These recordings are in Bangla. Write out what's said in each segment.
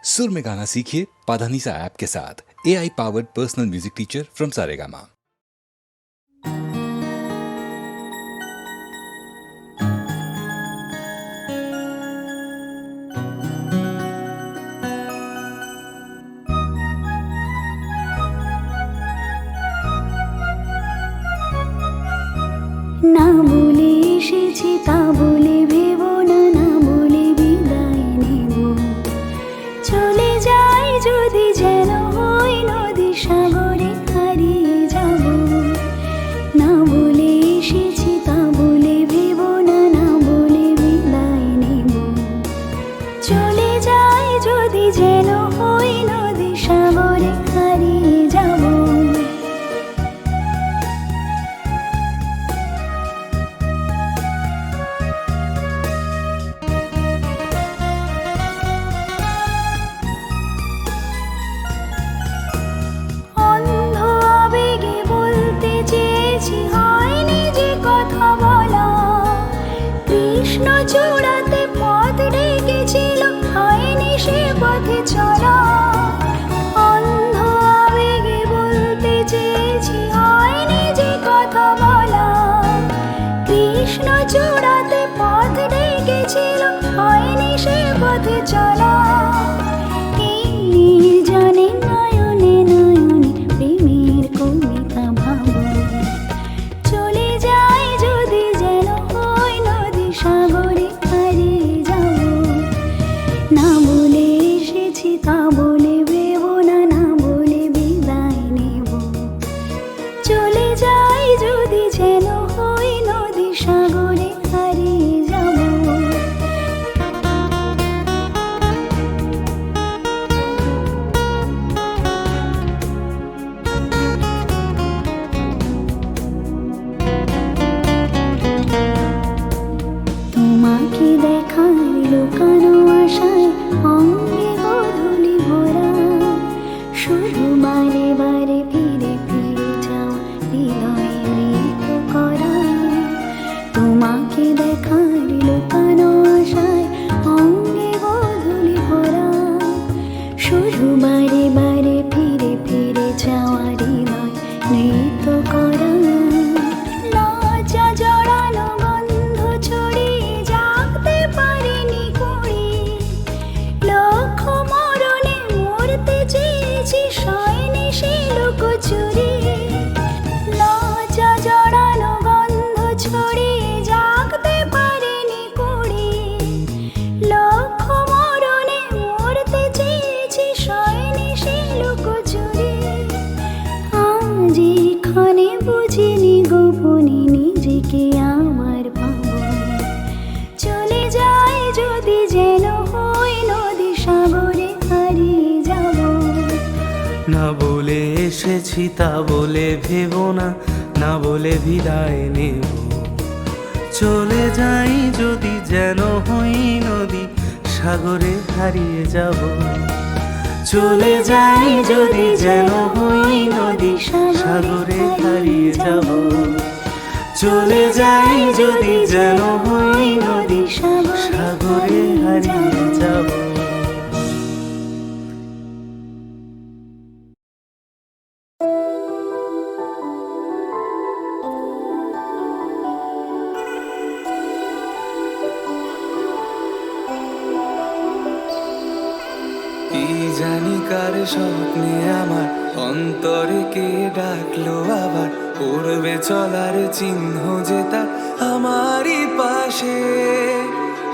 सुर में गाना सीखिए पाधानीसा ऐप के साथ। AI powered personal music teacher from Saregama. না বলে এসেছি তা বলে ভেবো না, না বলে বিদায় নেব। চলে যাই যদি যেন হই নদী সাগরে হারিয়ে যাব। না বলে এসেছি তা বলে ভেবো না, না বলে বিদায় নেব। চলে যাই যদি যেন হই নদী সাগরে হারিয়ে যাব। চূড়াতে পথ ডেকেছিল, হয়নি সে পথে চলা। অন্ধ আবেগে বলতে চেয়েছি, হয়নি যে কথা বলা। কৃষ্ণ চূড়াতে পথ ডেকেছিল, হয়নি সে পথে চলা। এই নির্জনে নয়নে নয়নে প্রেমের কবিতা ভাবো। চলে যাই যদি যেন হই নদী সাগরে হারিয়ে যাব। না বলে এসেছি তা বলে ভেবো না, না বলে বিদায় নেব। চলে যাই যদি যেন হই নদী সাগরে হারিয়ে যাব। তোমাকে দেখার লুকানো আশায় অঙ্গে গোধূলি ভরা। শুধু বারে বারে ফিরে ফিরে যাওয়া হৃদয়ে মৃত করা। তোমাকে দেখার লুকানো আশায় অঙ্গে গোধূলি ভরা। শুধু বারে বারে ফিরে ফিরে যাওয়া হৃদয় মৃত করা। লজ্জা জড়ানো গন্ধ ছড়িয়ে জাগতে পারিনি কুড়ি। লক্ষ মরণে মরতে চেয়েছি, সয়নি সে লুকোচুরি। লজ্জা জড়ানো গন্ধ ছড়িয়ে জাগতে পারিনি কুড়ি। লক্ষ মরণে মরতে চেয়েছি, সয়নি সে লুকোচুরি। আজ এখানে বুঝিনি গোপনে নিজেকে আমার পাবো। চলে যাই যদি যেন হই নদী সাগরে হারিয়ে যাব। না বলে এসেছি তা বলে ভেবো না, না বলে বিদায় নেব। চলে যাই যদি যেন হই নদী সাগরে হারিয়ে যাব। চলে যাই যদি যেন হই নদী সাগরে হারিয়ে যাব। চলে যাই যদি যেন হই নদী সাগরে হারিয়ে যাব। কি জানি কার স্বপ্নে আমার অন্তরে কে ডাকলো আবার। পড়বে চলার চিহ্ন যে তার আমারই পাশে।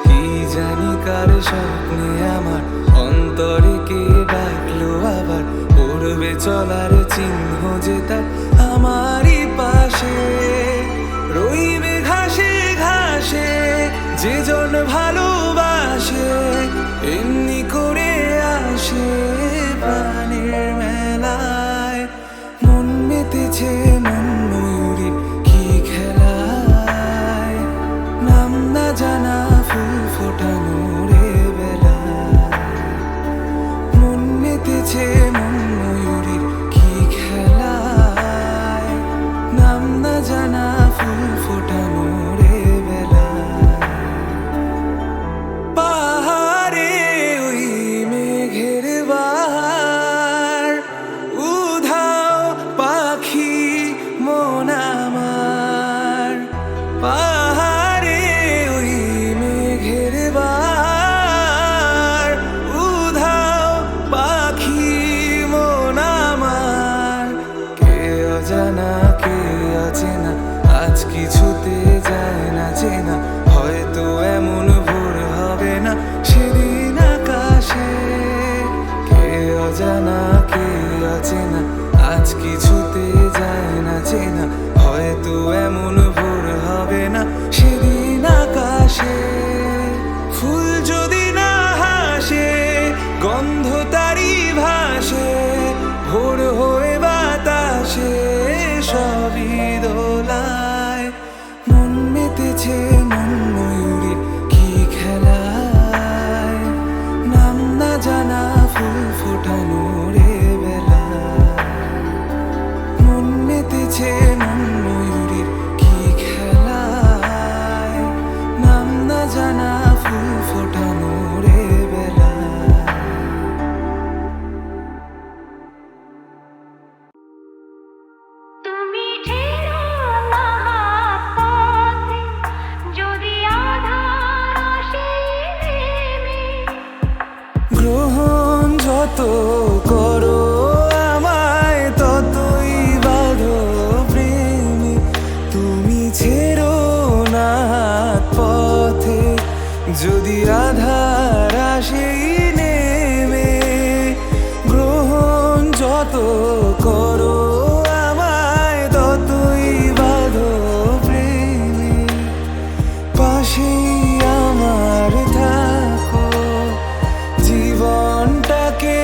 কি জানি কার স্বপ্নে আমার অন্তরে কে ডাকলো আবার। পড়বে চলার চিহ্ন যে তার আমারই পাশে। রইবে ঘাসে ঘাসে যে জন ভালোবাসে, এমনি করে আসে প্রাণের মেলায়। মন মেতেছে মন ময়ূরীর কি খেলায়। নাম না জানা ফুল ফোটানোর বেলায়। মন মেতেছে মন ময়ূরীর কি গন্ধ তারি ভাসে, ভোর হয়ে বাতাসে সবই দোলায়। মন মেতেছে মন ময়ূরীর কি খেলায়, নাম না জানা ফুল ফোটানো রে বেলা। মন মেতেছে মন ময়ূরীর কি খেলায়, নাম না জানা ফুল ফোটানো রে বেলা। তুমি ছেড়ো মহাপথে, যদি আধার আসে নেমে। গ্রহণ যত করো আমায় ততই বাঁধো প্রেমে। তুমি ছেড়ো না হাত পথে, যদি আধার আসে নেমে। গ্রহণ যত করো আমায় ততই বাঁধো প্রেমে। পাশেই আমার থাকো, জীবনটাকে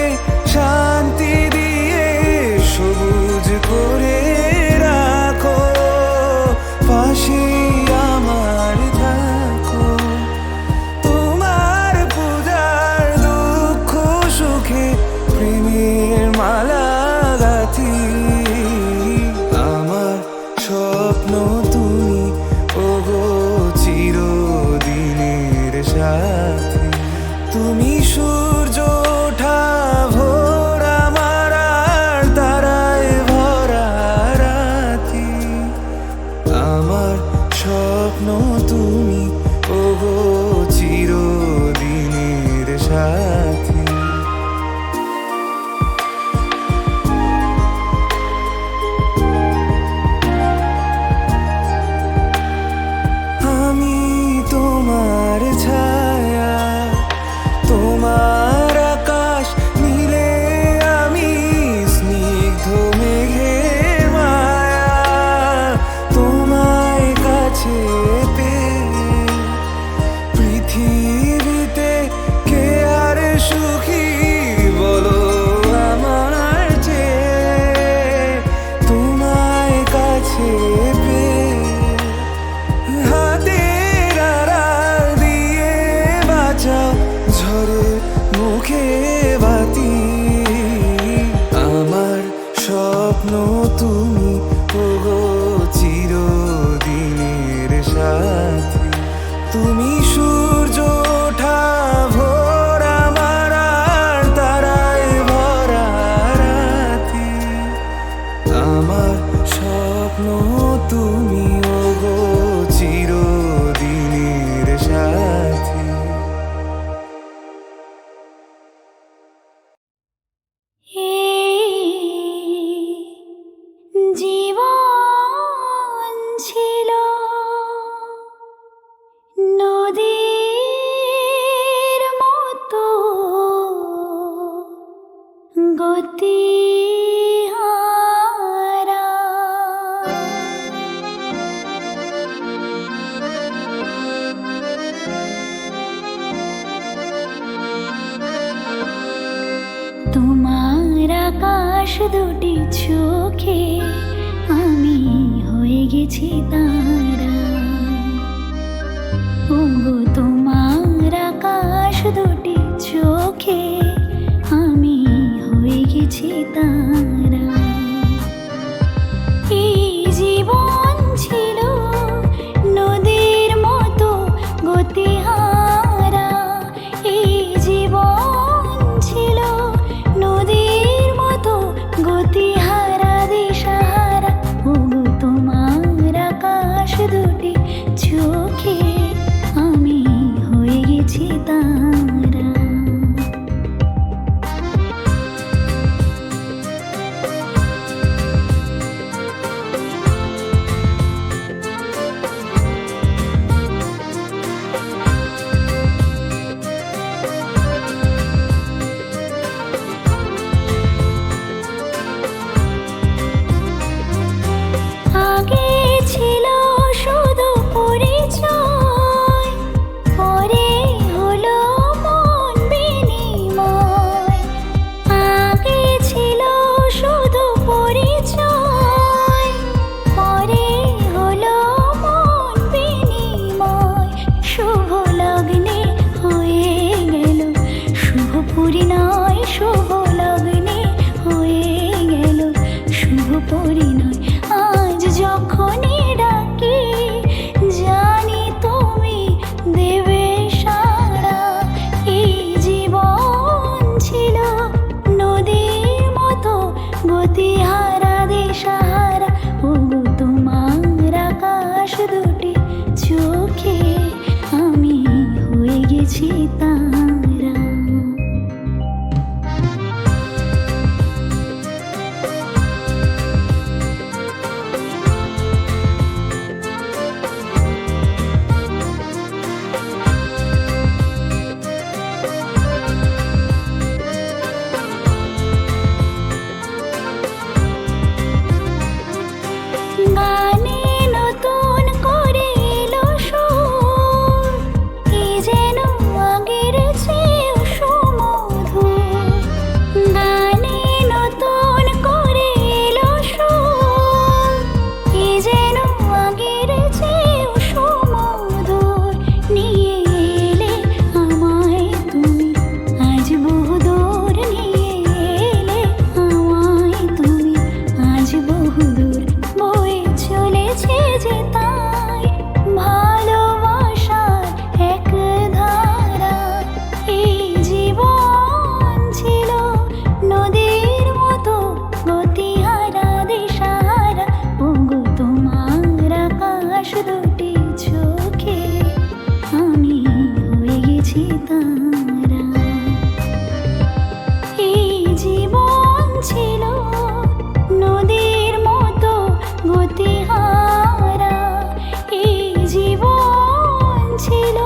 শান্তি দিয়ে সবুজ করে রাখো। পাশেই আমার থাকো, তোমার পূজার দুঃখ সুখে প্রেমের মালা গাঁথি। আমার স্বপ্ন তুমি ওগো চিরদিনের সাথী। তুমি সূর্য ওঠা ভোর আমার আর তারায় ভরা রাতি। আমার স্বপ্ন তুমি ওগো চিরদিনের সাথী। আমি তোমার ছায়া, তোমার আকাশ নীলে আমি স্নিগ্ধ মেঘের মায়া। তোমায় কাছে পেয়ে পৃথিবীতে কে আর সুখী বলো আমার চেয়ে। তোমায় কাছে পেয়ে হাতের আড়াল দিয়ে বাঁচাও ঝড়ের মুখে বাতি। আমার স্বপ্ন তুমি ওগো চিরদিনের সাথী। তুমি সূর্য ওঠা ভোর আমার আর তারায় ভরা রাতি। আমার স্বপ্ন তুমি ওগো চিরদিনের সাথী। জীবন ছিল নদীর মতো গতিহারা। তোমার আকাশ দুটি চোখে আমি হয়ে গেছি তারা। ওগো তোমার আকাশ দুটি চোখে আমি হয়ে গেছি তারা। এই জীবন ছিল নদীর মতো গতিহারা। এই জীবন ছিল নদীর মতো গতিহারা দিশাহারা। ওগো তোমার আকাশ দুটি চোখে আমি শুভ লগ্নে হয়ে গেল শুভ পরিণয়। আজ যখনই ডাকি জানি তুমি দেবে সাড়া। এই জীবন ছিল নদীর মতো গতিহারা দিশাহারা। ওগো তোমার আকাশ দুটি চোখে আমি হয়ে গেছি তারা। গানে নতুন করে এলো সুর, কি যেন আগের চেয়েও সুমধুর। গানে নতুন করে এলো সুর, কি যেন আগের চেয়েও সুমধুর। নিয়ে এলে আমায় তুমি আজ বহুদূর, নিয়ে এলে আমায় তুমি আজ বহুদূর। বয়ে চলেছে যে তাই ভালোবাসার এক ধারা। এই জীবন ছিল নদীর মতো গতিহারা দিশাহারা। ওগো তোমার আকাশ দুটি চোখে আমি হয়ে গেছি তারা। এই জীবন ছিল নদীর মতো গতিহারা। এই জীবন ছিল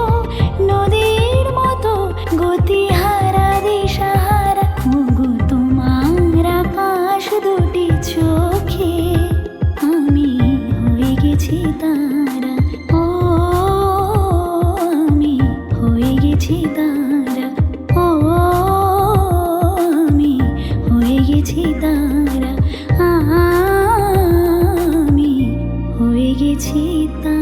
নদীর মতো গতিহারা দিশাহারা। ওগো তোমার আকাশ দুটি চোখে আমি হয়ে গেছি তারা। ও আমি হয়ে গেছি তারা। ও আমি হয়ে গেছি তারা। আমি হয়ে গেছি তারা।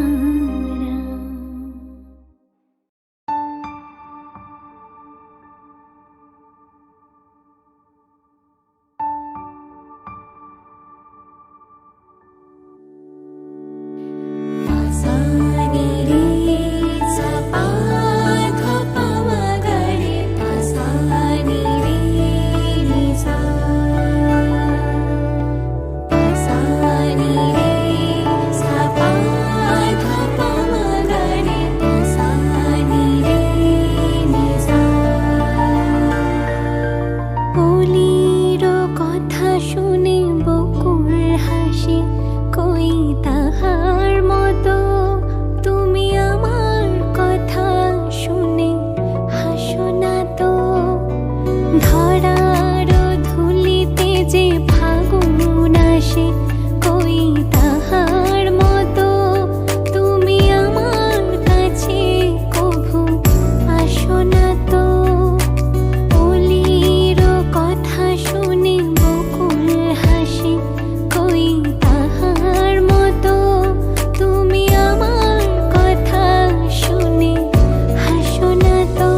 বলিরো কথা শুনে বকুল হাসি, কই তাহার মতো তুমি আমার কথা শুনে হাসো না তো। ধরার ধুলিতে যে ফাগুন আসে, কই তাহার মতো তুমি আমার কাছে কভু আসো না তো। বলিরো কথা শুনে বকুল হাসি, কই তাহার মতো তুমি আমার কথা শুনে হাসো না তো।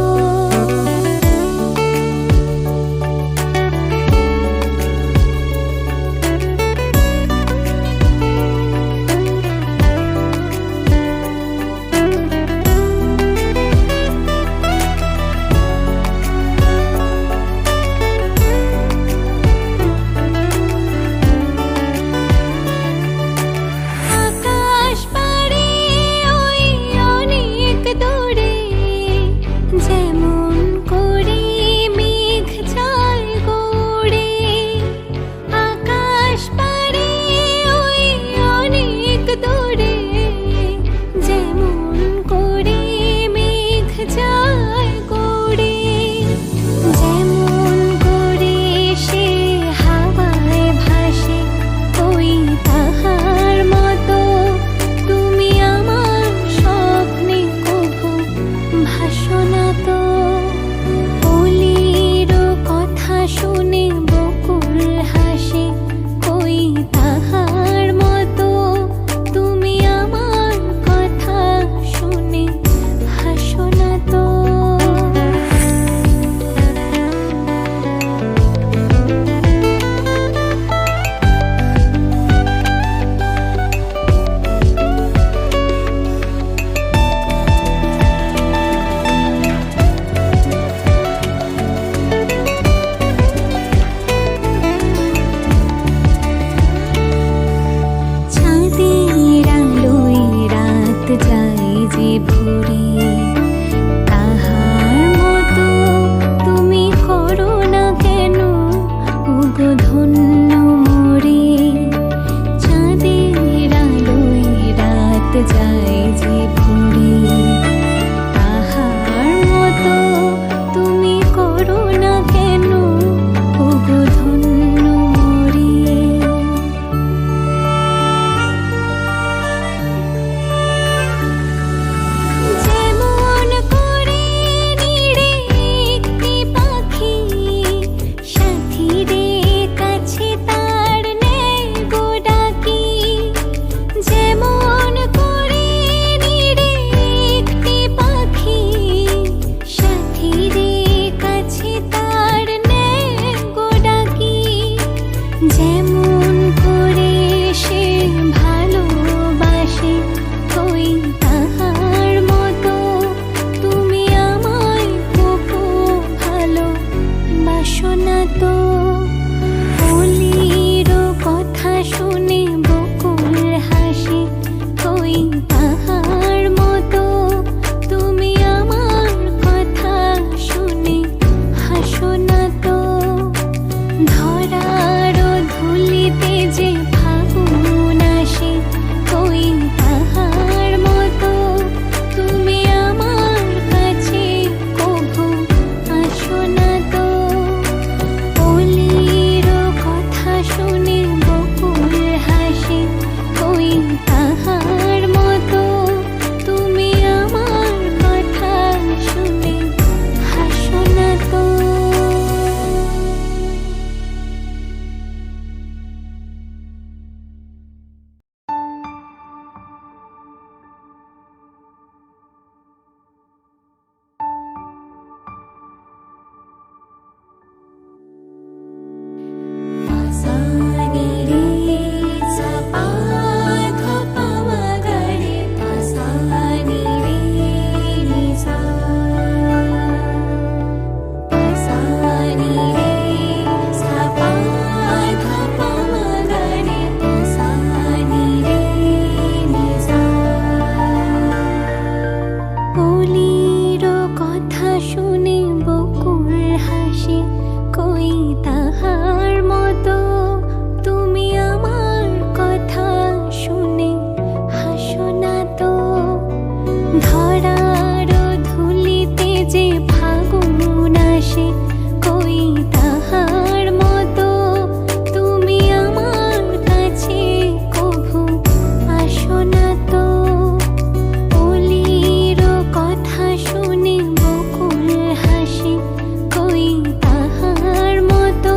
হাসো না তো অলির কথা শুনে বকুল হাসি কই তাহার মতো তুমি আমার কথা শুনে হাসো না তো ধরার ধুলিতে যে ফাগুন আসে কই তাহার মতো তুমি আমার কাছে কভু আসো না তো অলির কথা শুনে বকুল হাসি কই তাহার মতো তুমি আমার কথা শুনে হাসো না তো। অলির কথা শুনে বকুল হাসি কই তাহার মতো তুমি আমার কথা শুনে হাসো না তো ধরার ধুলিতে যে ফাগুন আসে কই তাহার মতো তুমি আমার কাছে কভু আসো না তো অলির কথা শুনে বকুল হাসি কই তাহার মতো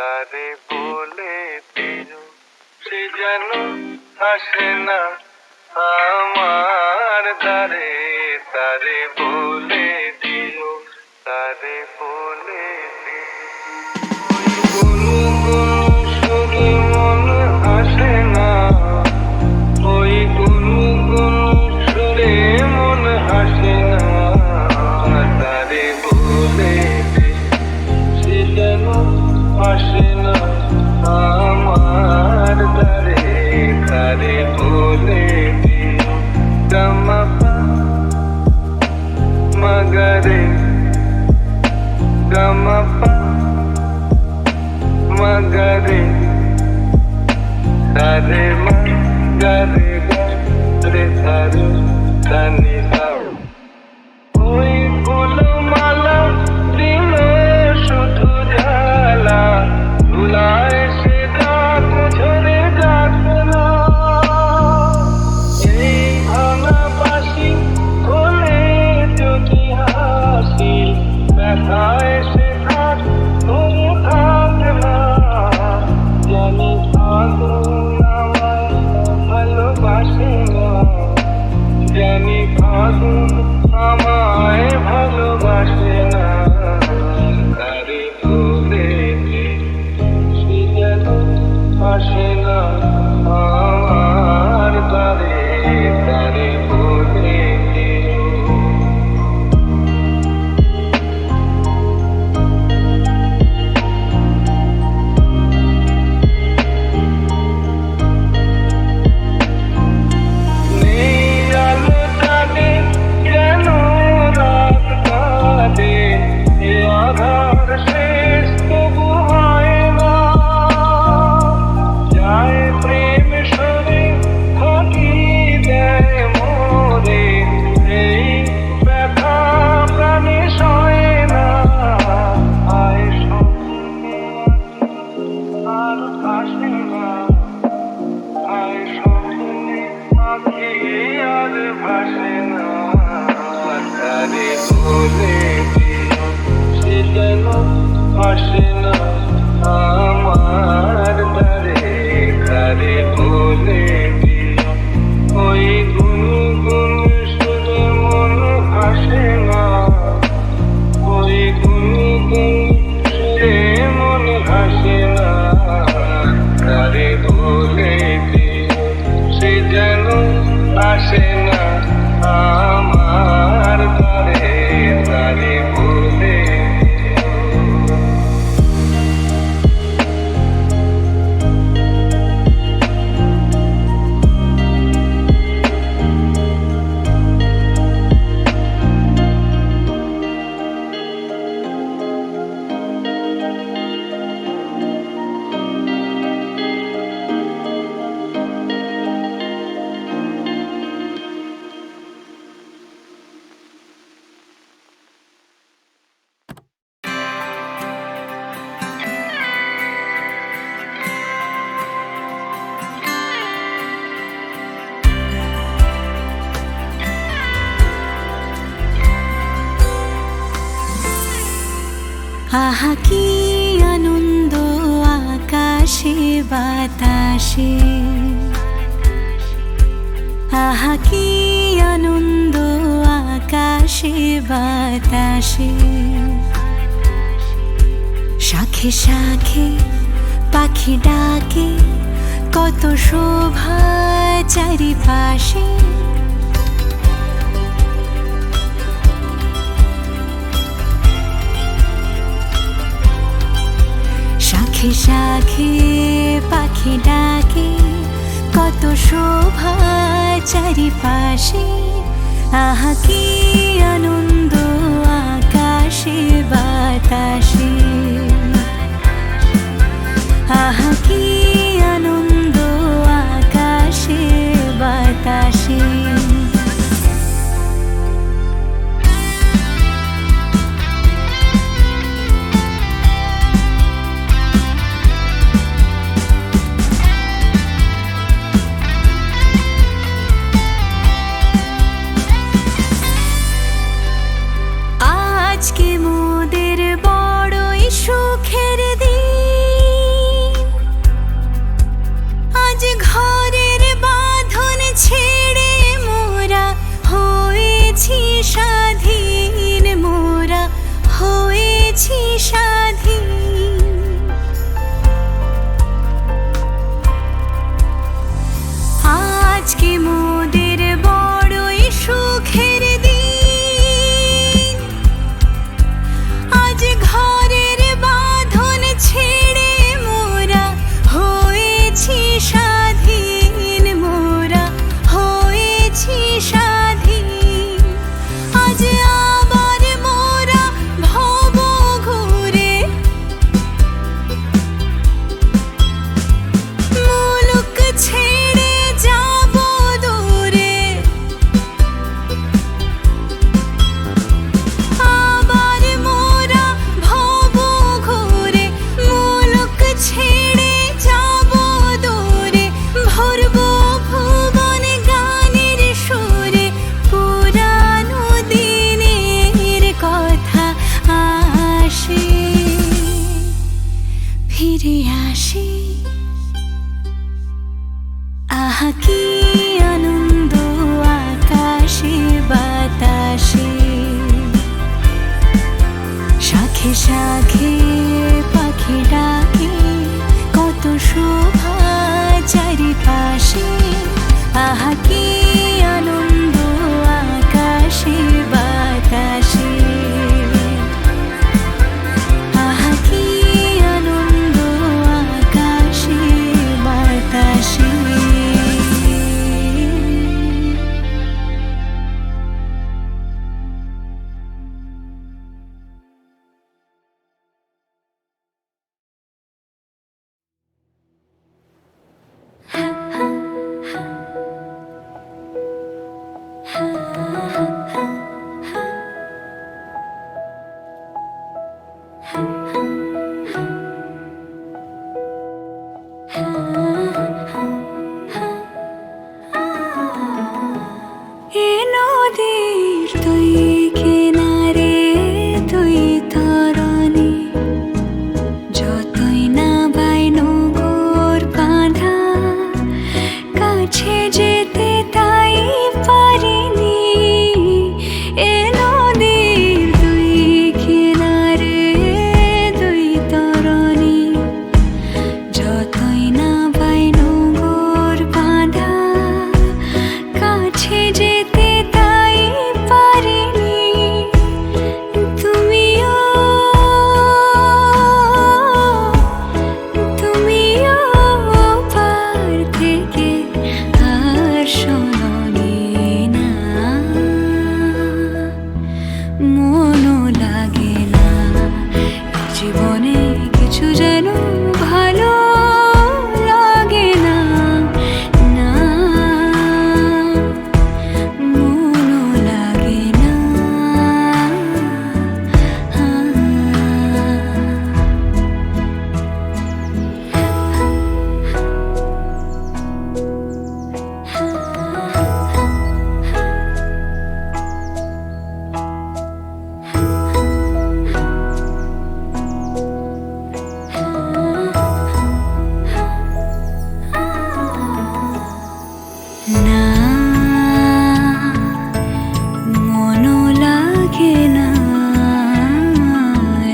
তারে বলে দিও সে যেন আসে না আমার দ্বারে, তারে বলে দিও, তারে বলে দিও। গুনগুন সুরে মন হাসে না, ওই গুনগুন সুরে মন হাসে না, তারে বলে দিও সে যেন আসে না আমার দ্বারে, তারে বলে দিও। গামাপা মাগারে, গামাপা মাগারে, সারে মাগারে রে সারে সানি সাও। ওই ফুলমালা দিল শুধু ঝালা, ধুলায় সে ডাক ঝরে ডাকলা। এই ভাঙা বাঁশি খোলে যদি হাসি, ব্যথায় সে থাক ধরে থাকলা। জানি ফাগুন আমায় ভালোবাসে না, জানি ফাগুন আমায় ভালোবাসে না, তারে বলে দিও সে যেন আসে না আমার দ্বারে, তারে বলে দিও। নেই আলো জানে কেন রাত কাটে, এ আধার শেষ তবু হয় না। যায় প্রেম সরে থাকি দেয় মোরে, এই ব্যথা প্রাণে সয় না। আয় স্বপ্নে আর আসে না, আয় স্বপ্নে আঁখি আর ভাসে না, তারে বলে দিও সে যেন আসে না আমার দ্বারে, তারে বলে দিও। ওই গুনগুন সুরে মন হাসে না, ওই গুনগুন সুরে মন হাসে না, তারে বলে দিও সে যেন আসে না আমার দ্বারে, তারে বলে দিও। আহা কি আনন্দ আকাশে বাতাসে, আহা কি আনন্দ আকাশে বাতাসে। শাখে শাখে পাখি ডাকে, কত শোভা চারিপাশে। শাখে শাখে পাখি ডাকে, কত শোভা চারিপাশে। আহা কি আনন্দ আকাশে বাতাসে, আহা কি আনন্দ আকাশে বাতাসে। আজকে মোদের বড়ই সুখ, ফিরে আসি। আহা কি আনন্দ আকাশে বাতাসে, শাখে শাখে পাখি ডাকে, কত শোভা চারিপাশে। আহা কি আনন্দ আকাশে বাতাসে, আহা কি আনন্দ আকাশে বাতাসে। এ নদীর তুই কিনারে তুই তরণী, যতই না বাই নগর বাঁধা, কাছে যেতে তাই পারিনি। এ নদীর তুই কিনারে তুই তরণী, যতই না বাই নগর বাঁধা, কাছে যেতে তাই পারিনি। তুমিও তুমিও পার থেকে আর শোনোনি না, মনও লাগে না এই জীবনে কিছু যেন ভালো লাগে না, না মনও লাগে না। না মনও লাগে না,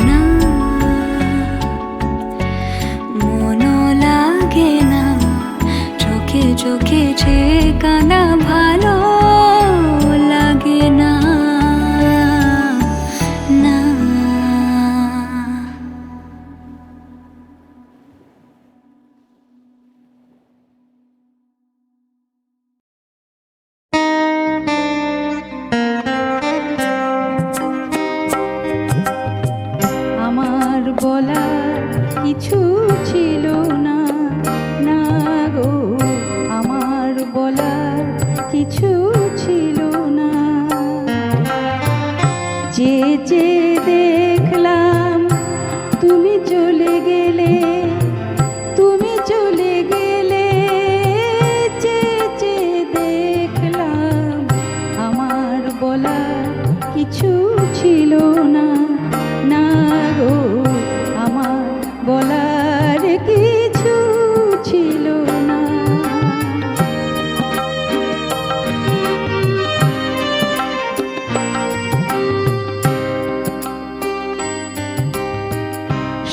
না মনও লাগে না, চোখে চোখে যে কানা ভালো লাগে না, না। আমার বলার কিছু ছিল না, না গো আমার বলার কিছু ছিল না। যে যে দেখলাম তুমি চলে গেলে, তুমি চলে গেলে, যে যে দেখলাম আমার বলার কিছু ছিল না, না গো আমার বলার কিছু ছিল না।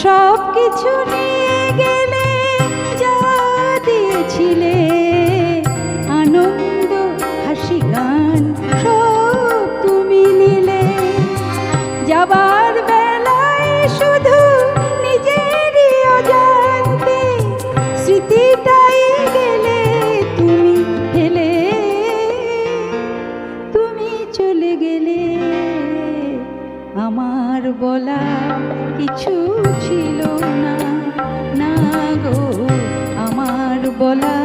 সব কিছু নিয়ে গেলে, যা দিয়েছিলে আনন্দ হাসি গান, সব তুমি নিলে। যাবার বেলায় শুধু নিজেরই অজান্তে স্মৃতিটাই গেলে তুমি ফেলে, তুমি চলে গেলে। আমার বলা কিছু ছিল না, না গো আমার বলা